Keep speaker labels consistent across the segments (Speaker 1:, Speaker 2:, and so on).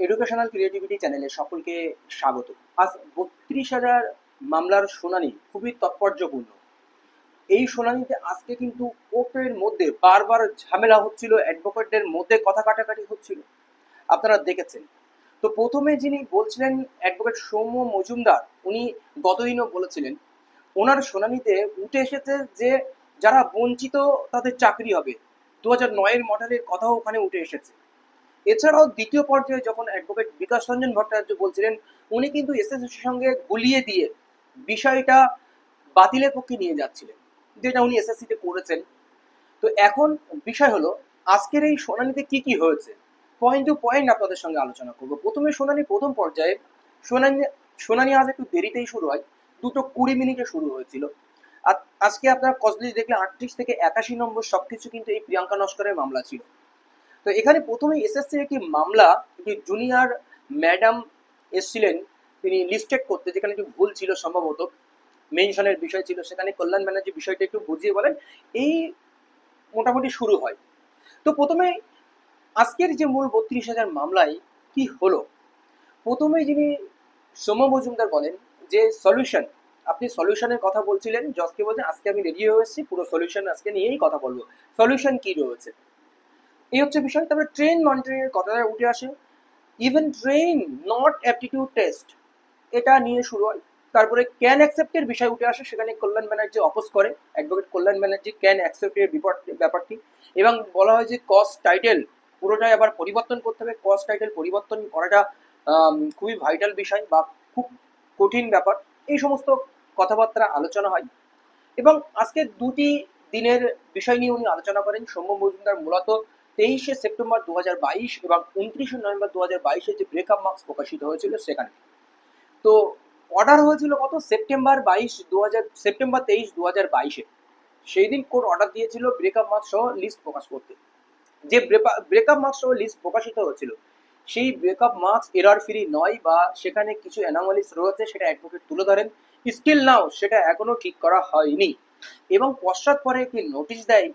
Speaker 1: Educational creativity চ্যানেলে সকলকে স্বাগত। আজ ৩২,০০০ মামলার শুনানি খুবই তাৎপর্যপূর্ণ। এই শুনানিতে আজকে কিন্তু কোর্টের মধ্যে বারবার ঝামেলা হচ্ছিল, অ্যাডভোকেটদের মধ্যে কথা কাটাকাটি হচ্ছিল, আপনারা দেখেছেন। তো প্রথমে যিনি বলছিলেন অ্যাডভোকেট সৌম্য মজুমদার, উনি গতদিনও বলেছিলেন ওনার শুনানিতে উঠে এসেছে যে যারা বঞ্চিত তাদের চাকরি হবে। 2009-এর মডেলের কথাও ওখানে উঠে এসেছে। এছাড়াও দ্বিতীয় পর্যায়ে যখন অ্যাডভোকেট বিকাশ রঞ্জন ভট্টাচার্য বলছিলেন, উনি কিন্তু এসএসসির সঙ্গে গুলিয়ে দিয়ে বিষয়টা বাতিলের পক্ষে নিয়ে যাচ্ছিলেন, যেটা উনি এসএসসিতে করেছেন। তো এখন বিষয় হলো আজকের এই শুনানিতে কি কি হয়েছে, পয়েন্ট টু পয়েন্ট আপনাদের সঙ্গে আলোচনা করব। প্রথমে শুনানি প্রথম পর্যায়ে শুনানি শুনানি আজ একটু দেরিতেই শুরু হয়, 2:20 শুরু হয়েছিল। আর আজকে আপনার কজলিস্ট দেখলে 38 থেকে 81 নম্বর সবকিছু কিন্তু এই প্রিয়াঙ্কা নস্করের মামলা ছিল। তো এখানে প্রথমে এসএসসির একটি মামলা, একটি জুনিয়র ম্যাডাম এসছিলেন তিনি লিস্টেড করতে, যেখানে একটু ভুল ছিল সম্ভবত, মেনশনের বিষয় ছিল, সেখানে কল্যাণ ব্যানার্জি বিষয়টা একটু বুঝিয়ে বলেন। এই মোটামুটি শুরু হয়। তো প্রথমে আজকের যে মূল ৩২,০০০ মামলায় কি হলো, প্রথমে যিনি সৌম্য মজুমদার বলেন যে সলিউশন, আপনি সলিউশনের কথা বলছিলেন, জজকে বলছেন আজকে আমি রেডি হয়ে এসেছি, পুরো সলিউশন আজকে নিয়েই কথা বলবো, সলিউশন কি রয়েছে, এই হচ্ছে বিষয়। তারপরে ট্রেন মনিটরিং এর কথাটা উঠে আসে, even train not aptitude test, এটা নিয়ে শুরু হয়। তারপরে ক্যান অ্যাকসেপ্টের বিষয় উঠে আসে, সেখানে কল্যাণ ব্যানার্জি অপোজ করে, অ্যাডভোকেট কল্যাণ ব্যানার্জি ক্যান অ্যাকসেপ্টের ব্যাপারটি, এবং বলা হয় যে কস্ট টাইটেল পুরোটাই আবার পরিবর্তন করতে হবে, কস্ট টাইটেল পরিবর্তন করাটা খুবই ভাইটাল বিষয় বা খুব কঠিন ব্যাপার। এই সমস্ত কথাবার্তা আলোচনা হয় এবং আজকে দুটি দিনের বিষয় নিয়ে উনি আলোচনা করেন। সৌম্য মজুমদার মূলত 23শে সেপ্টেম্বর 2022 এবং 29শে নভেম্বর 2022 যে ব্রেকআপ মার্কস প্রকাশিত হয়েছিল সেখানে। তো অর্ডার হয়েছিল কত, সেপ্টেম্বর 23, 2022। সেই দিন কোর্ট অর্ডার দিয়েছিল ব্রেকআপ মার্কস সহ লিস্ট প্রকাশ করতে। যে ব্রেকআপ মার্কস সহ লিস্ট প্রকাশিত হয়েছিল, সেই ব্রেকআপ মার্কস এরর ফ্রি নয় বা সেখানে কিছু অ্যানোমালিস রয়েছে, সেটা অ্যাডভোকেট তুলে ধরেন। স্টিল নাও সেটা এখনো ঠিক করা হয়নি এবং পশ্চাৎপরে একটি নোটিশ দেয়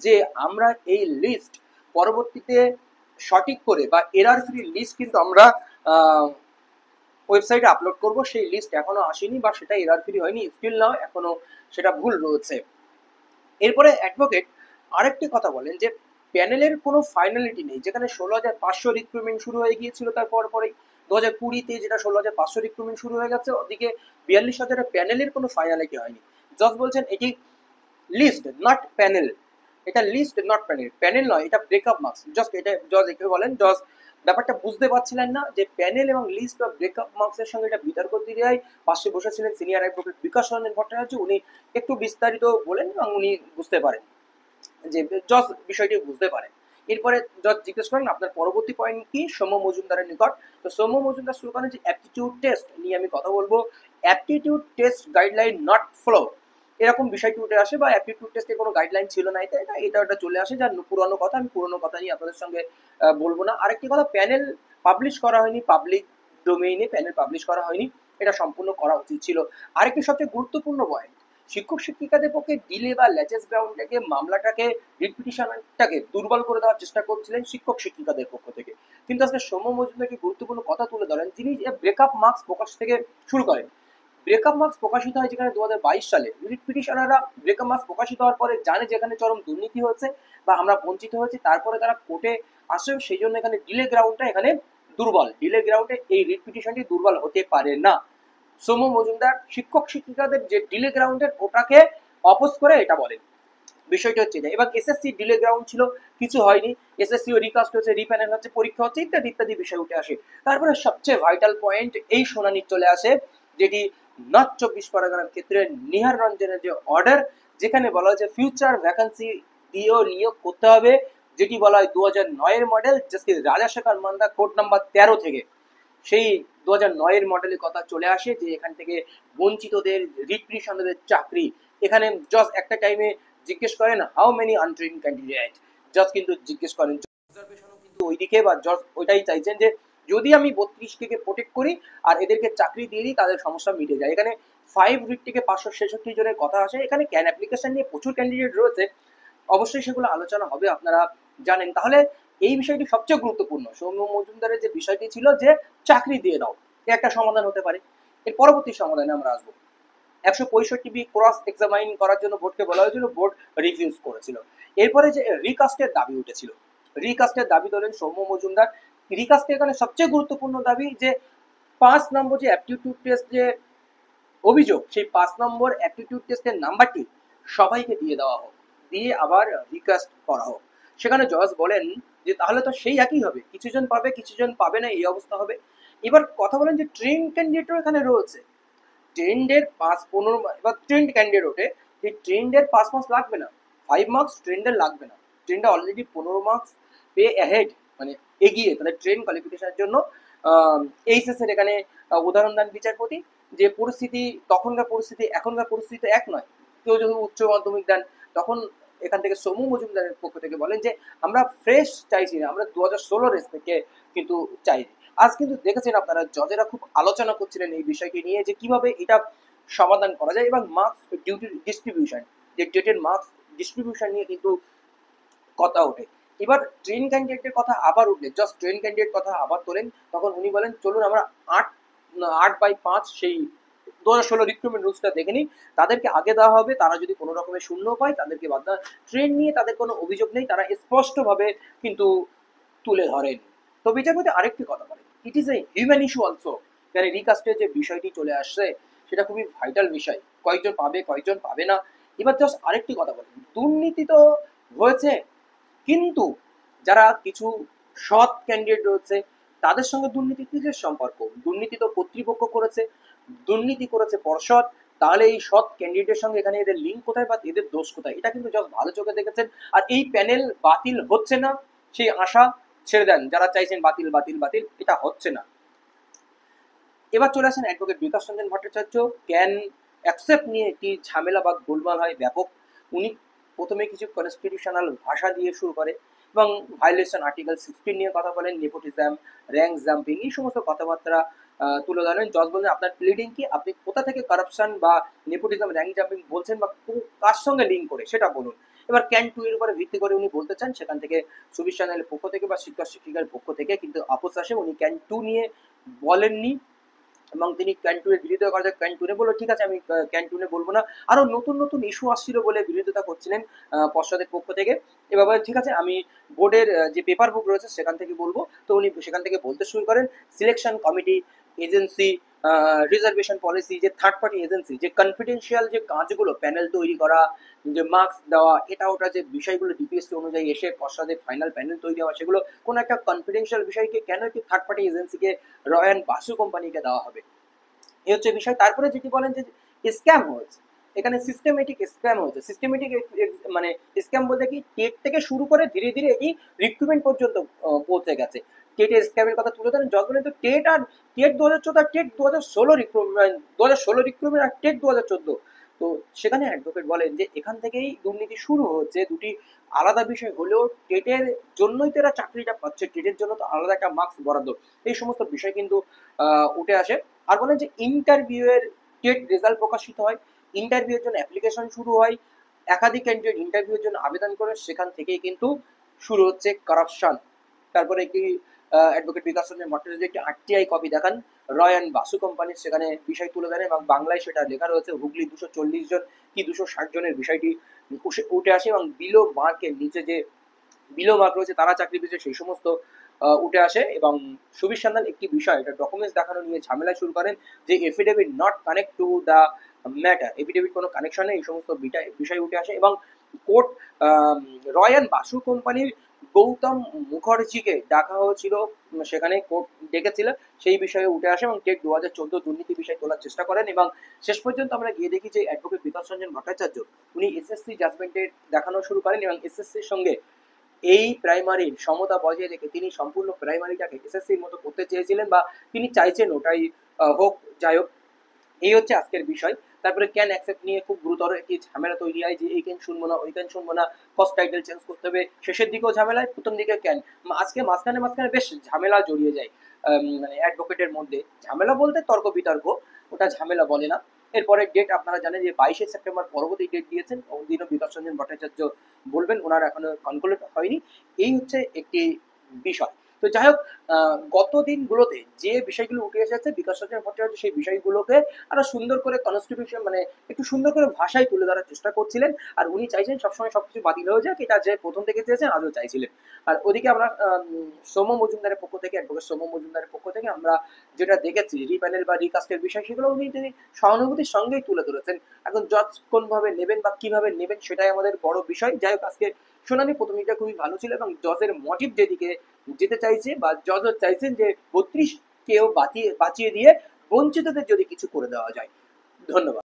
Speaker 1: যে আমরা এই লিস্ট পরবর্তীতে সঠিক করে বা এরর ফ্রি লিস্ট কিন্তু আমরা ওয়েবসাইটে আপলোড করব। সেই লিস্ট এখনো আসেনি বা সেটা এরর ফ্রি হয়নি, স্টিল নাও এখনো সেটা ভুল রয়েছে। এরপরে অ্যাডভোকেট আরেকটি কথা বলেন যে প্যানেলের কোনো ফাইনালিটি নেই, যেখানে 16,500 রিক্রুটমেন্ট শুরু হয়ে গিয়েছিল, তারপর পরেই 2020-তে যেটা 16,500 রিক্রুটমেন্ট শুরু হয়ে গেছে, ওদিকে 42,000 প্যানেলের কোনো ফাইনালিটি হয়নি। জজ বলছেন এটি লিস্ট নট প্যানেল, এটা লিস্ট নট প্যানেল, প্যানেল নয়, এটা ব্রেকআপ মার্কস। জাস্ট এটা জজ একে বলেন, জজ ব্যাপারটা বুঝতে পারছিলেন না যে প্যানেল এবং লিস্ট বা ব্রেকআপ মার্কসের সঙ্গে এটা বিতর্ক দিয়ে পাশে বসেছিলেন সিনিয়র অ্যাডভোকেট বিকাশ রঞ্জন ভট্টাচার্য, উনি একটু বিস্তারিত বলেন এবং উনি বুঝতে পারেন যে জজ বিষয়টি বুঝতে পারেন। এরপরে জজ জিজ্ঞেস করেন আপনার পরবর্তী পয়েন্ট কি সৌম্য মজুমদারের নিকট। তো সৌম্য মজুমদার শুরু করেন যে অ্যাপটিটিউড টেস্ট নিয়ে আমি কথা বলবো, aptitude test guideline not follow, এরকম বিষয়টি উঠে আসে, বা অ্যাপটিটিউড টেস্টে কোনো গাইডলাইন ছিল না, এটা চলে আসে, যার পুরনো কথা, আমি পুরনো কথা নিয়ে আপনাদের সঙ্গে বলবো না। আরেকটি কথা, প্যানেল পাবলিশ করা হয়নি, পাবলিক ডোমেইনে প্যানেল পাবলিশ করা হয়নি, এটা সম্পূর্ণ করা উচিত ছিল। আরেকটি সবচেয়ে গুরুত্বপূর্ণ পয়েন্ট, শিক্ষক শিক্ষিকাদের পক্ষে ডিলে বা ল্যাচেস গ্রাউন্ডটাকে, মামলাটাকে, রিপিটিশনটাকে দুর্বল করে দেওয়ার চেষ্টা করছিলেন শিক্ষক শিক্ষিকাদের পক্ষ থেকে। কিন্তু আজকে সৌম্য মজুমদার একটি গুরুত্বপূর্ণ কথা তুলে ধরেন, যিনি ব্রেকআপ মার্কস প্রকাশ থেকে শুরু করেন। ব্রেকআপ মার্কস প্রকাশিত হয় যেখানে 2022 সালে, রিট পিটিশনাররা ব্রেকআপ মার্কস প্রকাশিত হওয়ার পরে জানে যেখানে চরম দুর্নীতি হয়েছে বা আমরা বঞ্চিত হয়েছি, তারপরে তারা কোর্টে আসে, সেই জন্য এখানে ডিলে গ্রাউন্ডটা এখানে দুর্বল, ডিলে গ্রাউন্ডে এই রিট পিটিশনটি দুর্বল হতে পারে না। সৌম্য মজুমদার শিক্ষক শিক্ষিকাদের যে ডিলে গ্রাউন্ডের ওটাকে অপোজ করে এটা বলেন। বিষয়টা হচ্ছে যে এবার এসএসসি ডিলে গ্রাউন্ড ছিল, কিছু হয়নি, এসএসসি ও রিকাস্ট হচ্ছে, রিপ্যানেল হচ্ছে, পরীক্ষা হচ্ছে, ইত্যাদি ইত্যাদি বিষয় উঠে আসে। তারপরে সবচেয়ে ভাইটাল পয়েন্ট এই শুনানি চলে আসে, যেটি নর্থ 24 পরগনার ক্ষেত্রে নিহার রঞ্জনের যে অর্ডার, যেখানে বলা হয়েছে ফিউচার ভ্যাকান্সি দিয়েও নিয়োগ করতে হবে, যেটি বলা হয় 2009-এর model, justice Rajasekhar Mantha court number 13 থেকে সেই 2009-এর মডেলের কথা চলে আসে, যে এখান থেকে বঞ্চিতদের, রিপ্রিশনদের চাকরি। এখানে জাস্ট একটা টাইমে জিজ্ঞেস করেন হাউ মেনি আনট্রেন ক্যান্ডিডেট, জাজ কিন্তু জিজ্ঞেস করেন, অবজারভেশনও কিন্তু ওইদিকে, বা জজ ওইটাই চাইছেন যে যদি আমি 32 টিকে প্রোটেক্ট করি আর এদেরকে চাকরি দিয়ে দিই, তাদের সমস্যা মিটে যায়। এখানে 5 রিট থেকে 566 জনের কথা আসে। এখানে ক্যান অ্যাপ্লিকেশন নিয়ে প্রচুর ক্যান্ডিডেট রয়েছে, অবশ্যই সেগুলো আলোচনা হবে, আপনারা জানেন। তাহলে এই বিষয়টি সবচেয়ে গুরুত্বপূর্ণ। সৌম্য মজুমদারের যে বিষয়টি ছিল যে চাকরি দিয়ে দাও, এ একটা সমাধান হতে পারে। এর পরবর্তী সমাধানে আমরা আসবো। 165 ক্রস এক্সামাইন করার জন্য বোর্ডকে বলা হয়েছিল, বোর্ড রিফিউজ করেছিল। এরপরে যে রিকাস্টের দাবি উঠেছিল, রিকাস্টের দাবি তোলেন সৌম্য মজুমদার। রিকাস্টের এখানে সবচেয়ে গুরুত্বপূর্ণ দাবি যে 5 নম্বর যে অ্যাপটিটিউড টেস্ট যে অভিযোগ, সেই 5 নম্বর অ্যাপটিটিউড টেস্টের নাম্বারটি সবাইকে দিয়ে দেওয়া হোক, দিয়ে আবার রিকাস্ট করা হোক। সেখানে জজ বলেন যে তাহলে তো সেই একই হবে, কিছুজন পাবে কিছুজন পাবে না, এই অবস্থা হবে। এবার কথা বলেন যে ট্রেন ক্যান্ডিডেটও এখানে রয়েছে। ট্রেন্ডের 5-15, এবার ট্রেন্ড ক্যান্ডিডেট ওঠে, এই ট্রেন্ডের 5 মার্কস লাগবে না, 5 মার্কস ট্রেন্ডের লাগবে না। ট্রেন্ডে অলরেডি 15 মার্কস পে অ্যাহেড, মানে এগিয়ে, তাহলে ট্রেন কোয়ালিফিকেশনের জন্য এইচএস এর এখানে উদাহরণ দেন বিচারপতি যে পরিস্থিতি, তখনকার পরিস্থিতি এখনকার পরিস্থিতি এক নয়। কেউ যদি উচ্চ মাধ্যমিক দেন, তখন এখান থেকে সৌম্য মজুমদারের পক্ষ থেকে বলেন যে আমরা ফ্রেশ চাইছি না, আমরা 2016 রেস থেকে কিন্তু চাইছি। আজ কিন্তু দেখেছেন আপনারা, জজেরা খুব আলোচনা করছিলেন এই বিষয়টি নিয়ে যে কিভাবে এটা সমাধান করা যায়, এবং মার্কস ডিউটি ডিস্ট্রিবিউশন, যে ডেটের মার্কস ডিস্ট্রিবিউশন নিয়ে কিন্তু কথা ওঠে। এবার ট্রেন ক্যান্ডিডেটের কথা আবার উঠলে, জাস্ট ট্রেন ক্যান্ডিডেট কথা আবার তোলেন, তখন উনি বলেন চলুন আমরা 8/5 সেই 2016 রিক্রুটমেন্ট রুলসটা দেখে নিই, তাদেরকে আগে দেওয়া হবে, তারা যদি কোনো রকমের শূন্য পায় তাদেরকে বাদ দেওয়া। ট্রেন নিয়ে তাদের কোনো অভিযোগ নেই, তারা স্পষ্টভাবে কিন্তু তুলে ধরেন। তো বিচারপতি আরেকটি কথা বলেন, it is a human issue also, মানে রিকাস্টের যে বিষয়টি চলে আসছে সেটা খুবই ভাইটাল বিষয়, কয়েকজন পাবে কয়েকজন পাবে না। এবার জাস্ট আরেকটি কথা বলেন, দুর্নীতি তো হয়েছে, কিন্তু যারা কিছু সৎ ক্যান্ডিডেট রয়েছে তাদের সঙ্গে দুর্নীতি কিসের সম্পর্ক? দুর্নীতি তো কর্তৃপক্ষ করেছে, দুর্নীতি করেছে পর্ষদ, তাহলে এই সৎ ক্যান্ডিডেটের সঙ্গে এখানে এদের লিঙ্ক কোথায় বা এদের দোষ কোথায়? এটা কিন্তু জাস্ট ভালো চোখে দেখেছেন। আর এই প্যানেল বাতিল হচ্ছে না সেই আশা ছেড়ে দেন, যারা চাইছেন বাতিল বাতিল বাতিল, এটা হচ্ছে না। এবার চলে আসেন advocate Bikash Ranjan Bhattacharya. Can accept নিয়ে একটি ঝামেলা বা গোলমাল হয় ব্যাপক। উনি প্রথমে কিছু কনস্টিটিউশনাল ভাষা দিয়ে শুরু করে এবং ভায়োলেশন আর্টিকেল 16 নিয়ে কথা বলেন, নেপোটিজম, র্যাঙ্ক জাম্পিং, এই সমস্ত কথাবার্তা তুলে ধরেন। জজ বলেন আপনার প্লিডিং কি, আপনি কোথা থেকে কারাপশন বা নেপোটিজম, র্যাঙ্ক জাম্পিং বলছেন বা কার সঙ্গে লিঙ্ক করে সেটা বলুন। এবার ক্যান 2 এর উপরে ভিত্তি করে উনি বলতে চান, সেখান থেকে সুবিশ চ্যানেলের পক্ষ থেকে বা শিক্ষক শিক্ষিকার পক্ষ থেকে কিন্তু আপোষ আসে, উনি ক্যান 2 নিয়ে বলেননি এবং তিনি ক্যান্টুনের বিরোধিতা করা যায়। ক্যান্টুনে বললো ঠিক আছে আমি ক্যান্টুনে বলবো না, আরো নতুন নতুন ইস্যু আসছিল বলে বিরোধিতা করছিলেন পর্ষদের পক্ষ থেকে। এবার বলেন ঠিক আছে আমি বোর্ডের যে পেপার বুক রয়েছে সেখান থেকে বলবো। তো উনি সেখান থেকে বলতে শুরু করেন, selection committee, agency, reservation policy, যে থার্ড পার্টি এজেন্সি, যে কনফিডেন্সিয়াল যে কাজগুলো, প্যানেল তৈরি করা, যে মার্কস দেওয়া, এটা ওটা যে বিষয়গুলো ডিপিএসসি অনুযায়ী এসে পর্ষদের ফাইনাল প্যানেল তৈরি হওয়া, সেগুলো কোনো একটা কনফিডেন্সিয়াল বিষয়কে কেন একটি থার্ড পার্টি এজেন্সিকে, রয়্যাল বাসু কোম্পানিকে দেওয়া হবে, এই হচ্ছে বিষয়। তারপরে যেটি বলেন যে স্ক্যাম হয়েছে, এখানে সিস্টেমেটিক স্ক্যাম হয়েছে। সিস্টেমেটিক মানে স্ক্যাম বলতে কি, টেট থেকে শুরু করে ধীরে ধীরে এটি রিক্রুটমেন্ট পর্যন্ত পৌঁছে গেছে। টেটের স্ক্যামের কথা তুলে ধরেন জজ বলেন, তো টেট আর টেট 2014 আর টেট 2016 রিক্রুটমেন্ট, 2016 রিক্রুটমেন্ট আর টেট 2014। তো সেখানে অ্যাডভোকেট বলেন যে এখান থেকেই দুর্নীতি শুরু হচ্ছে, দুটি আলাদা বিষয় হলেও টেটের জন্যই তো এরা চাকরিটা পাচ্ছে, টেটের জন্য তো আলাদা একটা মার্কস বরাদ্দ, এই সমস্ত বিষয় কিন্তু উঠে আসে। আর বলেন যে ইন্টারভিউ এর টেট রেজাল্ট প্রকাশিত হয়, ইন্টারভিউ এর জন্য অ্যাপ্লিকেশন শুরু হয়, একাধিক ক্যান্ডিডেট ইন্টারভিউ এর জন্য আবেদন করে, সেখান থেকেই কিন্তু শুরু হচ্ছে কারাপশন। তারপরে একটি অ্যাডভোকেট বিকাশ রঞ্জন ভট্টাচার্য একটি আরটিআই কপি দেখান রয়্যাল বাসু কোম্পানির, সেখানে বিষয় তুলে ধরেন এবং বাংলায় সেটা লেখা রয়েছে, হুগলি 240 জন কি 260 জনের বিষয়টি উঠে আসে এবং বিলো মার্কের নিচে যে বিলো মার্ক রয়েছে তারা চাকরি পেয়েছে সেই সমস্ত উঠে আসে। এবং সুবীর সান্যাল একটি বিষয়, এটা ডকুমেন্টস দেখানো নিয়ে ঝামেলা শুরু করেন যে affidavit not connect to the matter, affidavit কোনো কানেকশন নেই, এই সমস্ত বিষয় উঠে আসে। এবং কোর্ট রয়্যাল বাসু কোম্পানির গৌতম মুখার্জিকে ডাকা হয়েছিল, সেখানে কোর্ট ডেকেছিল, সেই বিষয়ে উঠে আসে এবং টেট 2014 দুর্নীতি বিষয় তোলার চেষ্টা করেন। এবং শেষ পর্যন্ত আমরা গিয়ে দেখি যে অ্যাডভোকেট বিকাশ রঞ্জন ভট্টাচার্য উনি এসএসসি জাজমেন্টের দেখানো শুরু করেন এবং এসএসসির সঙ্গে এই প্রাইমারির সমতা বজায় রেখে তিনি সম্পূর্ণ প্রাইমারিটাকে এসএসসির মতো করতে চেয়েছিলেন বা তিনি চাইছেন ওটাই হোক। যাই হোক, এই হচ্ছে আজকের বিষয়। তারপরে ক্যান অ্যাকসেপ্ট নিয়ে খুব গুরুতর একটি ঝামেলা তৈরি হয় যে এই ক্যান শুনবো না, ওই ক্যান শুনবো না, ফার্স্ট টাইটেল চেঞ্জ করতে হবে, শেষের দিকেও ঝামেলায়, প্রথম দিকে ক্যান, আজকে মাঝখানে মাঝখানে বেশ ঝামেলা জড়িয়ে যায় মানে অ্যাডভোকেটের মধ্যে। ঝামেলা বলতে তর্ক বিতর্ক, ওটা ঝামেলা বলে না। এরপরে ডেট আপনারা জানেন যে 22শে সেপ্টেম্বর পরবর্তী ডেট দিয়েছেন, ওদিনও বিকাশ রঞ্জন ভট্টাচার্য বলবেন, ওনার এখনো কনক্লুড হয়নি। এই হচ্ছে একটি বিষয়। তো যাই হোক, গত দিনগুলোতে যে বিষয়গুলো উঠে এসেছে বিকাশ রঞ্জন ভট্টাচার্য সেই বিষয়গুলোকে আরো সুন্দর করে কনস্টিটিউশন মানে একটু সুন্দর করে ভাষায় তুলে ধরার চেষ্টা করছিলেন। আর উনি চাইছেন সবসময় সবকিছু বাতিল হয়ে যাক, এটা যে প্রথম থেকে চেয়েছেন আজও চাইছিলেন। আর ওদিকে আমরা সৌম্য মজুমদারের পক্ষ থেকে, অ্যাডভোকেট সৌম্য মজুমদারের পক্ষ থেকে আমরা যেটা দেখেছি রিপ্যানেল বা রিকাস্টের বিষয়, সেগুলো উনি তিনি সহানুভূতির সঙ্গেই তুলে ধরেছেন। এখন জজ কোনভাবে নেবেন বা কিভাবে নেবেন সেটাই আমাদের বড় বিষয়। যাই হোক, আজকে শুনানি প্রথমিকটা খুবই ভালো ছিল এবং জজের মোটিভ যেদিকে যেতে চাইছে বা জজও চাইছেন যে 32 কেও বাঁচিয়ে দিয়ে বঞ্চিতদের যদি কিছু করে দেওয়া যায়। ধন্যবাদ।